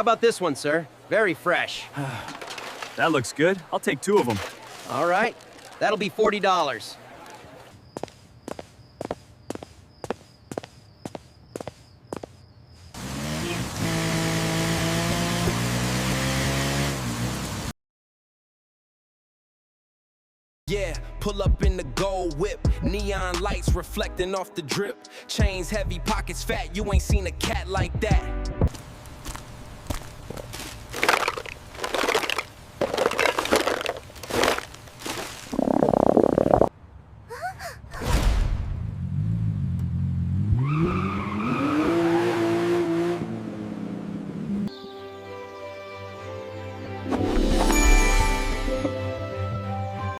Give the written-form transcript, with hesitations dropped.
about this one, sir? Very fresh. That looks good. I'll take 2 of them. All right, that'll be $40. Yeah, pull up in the gold whip, neon lights reflecting off the drip. Chains heavy, pockets fat, you ain't seen a cat like that.